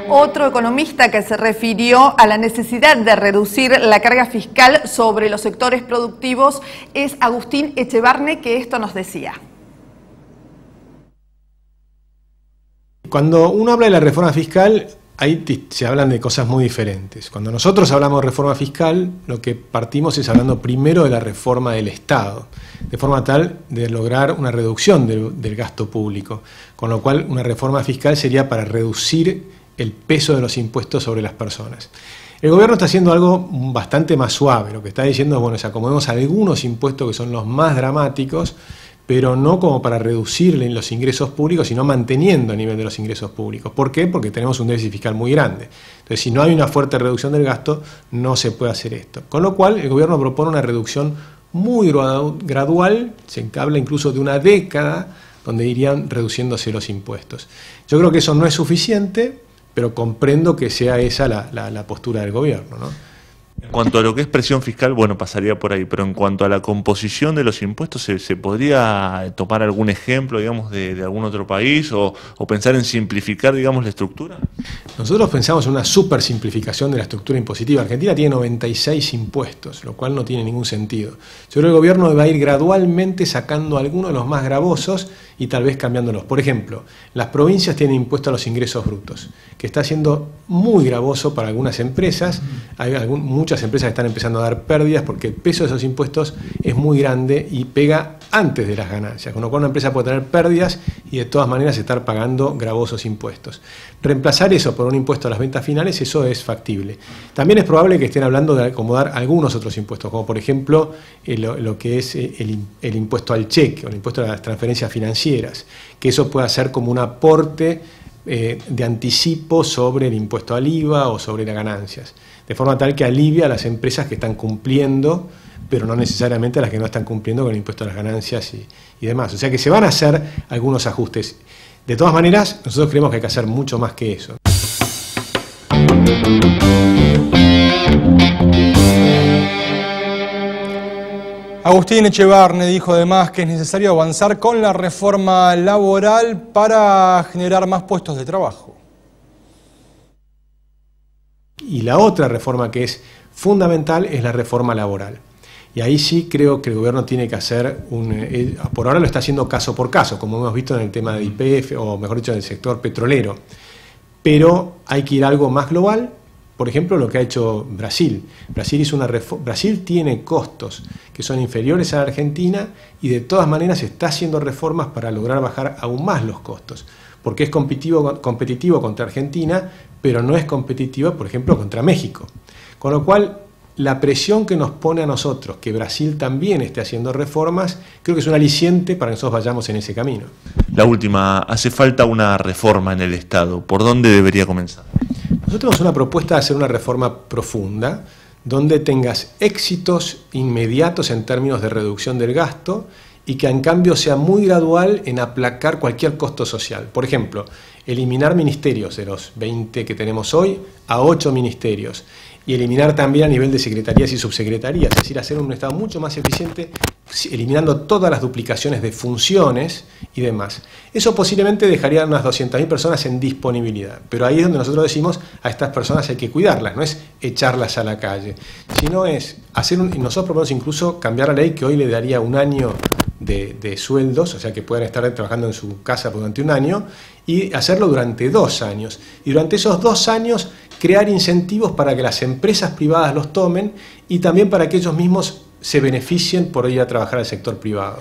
Otro economista que se refirió a la necesidad de reducir la carga fiscal sobre los sectores productivos es Agustín Echevarne, que esto nos decía. Cuando uno habla de la reforma fiscal, ahí se hablan de cosas muy diferentes. Cuando nosotros hablamos de reforma fiscal, lo que partimos es hablando primero de la reforma del Estado, de forma tal de lograr una reducción del gasto público, con lo cual una reforma fiscal sería para reducir el peso de los impuestos sobre las personas. El gobierno está haciendo algo bastante más suave. Lo que está diciendo es, bueno, acomodemos algunos impuestos que son los más dramáticos, pero no como para reducir los ingresos públicos, sino manteniendo el nivel de los ingresos públicos. ¿Por qué? Porque tenemos un déficit fiscal muy grande. Entonces, si no hay una fuerte reducción del gasto, no se puede hacer esto. Con lo cual, el gobierno propone una reducción muy gradual, se habla incluso de una década, donde irían reduciéndose los impuestos. Yo creo que eso no es suficiente, pero comprendo que sea esa la postura del gobierno, ¿no? En cuanto a lo que es presión fiscal, bueno, pasaría por ahí, pero en cuanto a la composición de los impuestos, ¿se podría tomar algún ejemplo, digamos, de algún otro país o pensar en simplificar, digamos, la estructura? Nosotros pensamos en una super simplificación de la estructura impositiva. Argentina tiene 96 impuestos, lo cual no tiene ningún sentido. Yo creo que el gobierno va a ir gradualmente sacando algunos de los más gravosos y tal vez cambiándolos. Por ejemplo, las provincias tienen impuesto a los ingresos brutos, que está siendo muy gravoso para algunas empresas. Hay muchas empresas que están empezando a dar pérdidas porque el peso de esos impuestos es muy grande y pega antes de las ganancias, con lo cual una empresa puede tener pérdidas y de todas maneras estar pagando gravosos impuestos. Reemplazar eso por un impuesto a las ventas finales, eso es factible. También es probable que estén hablando de acomodar algunos otros impuestos, como por ejemplo lo que es el impuesto al cheque o el impuesto a las transferencias financieras, que eso pueda ser como un aporte de anticipo sobre el impuesto al IVA o sobre las ganancias, de forma tal que alivia a las empresas que están cumpliendo, pero no necesariamente a las que no están cumpliendo con el impuesto a las ganancias y demás. O sea que se van a hacer algunos ajustes. De todas maneras, nosotros creemos que hay que hacer mucho más que eso. Agustín Echevarne dijo además que es necesario avanzar con la reforma laboral para generar más puestos de trabajo. Y la otra reforma que es fundamental es la reforma laboral. Y ahí sí creo que el gobierno tiene que hacer, por ahora lo está haciendo caso por caso, como hemos visto en el tema de YPF, o mejor dicho, en el sector petrolero. Pero hay que ir a algo más global. Por ejemplo, lo que ha hecho Brasil. Brasil tiene costos que son inferiores a la Argentina y de todas maneras está haciendo reformas para lograr bajar aún más los costos. Porque es competitivo contra Argentina, pero no es competitivo, por ejemplo, contra México. Con lo cual, la presión que nos pone a nosotros, que Brasil también esté haciendo reformas, creo que es un aliciente para que nosotros vayamos en ese camino. La última, hace falta una reforma en el Estado. ¿Por dónde debería comenzar? Nosotros tenemos una propuesta de hacer una reforma profunda, donde tengas éxitos inmediatos en términos de reducción del gasto y que en cambio sea muy gradual en aplacar cualquier costo social. Por ejemplo, eliminar ministerios de los 20 que tenemos hoy a 8 ministerios y eliminar también a nivel de secretarías y subsecretarías, es decir, hacer un Estado mucho más eficiente, eliminando todas las duplicaciones de funciones y demás. Eso posiblemente dejaría unas 200.000 personas en disponibilidad, pero ahí es donde nosotros decimos a estas personas hay que cuidarlas, no es echarlas a la calle, sino es hacer y nosotros proponemos incluso cambiar la ley que hoy le daría un año de sueldos, o sea que puedan estar trabajando en su casa durante un año, y hacerlo durante 2 años. Y durante esos 2 años crear incentivos para que las empresas privadas los tomen y también para que ellos mismos se beneficien por ir a trabajar al sector privado.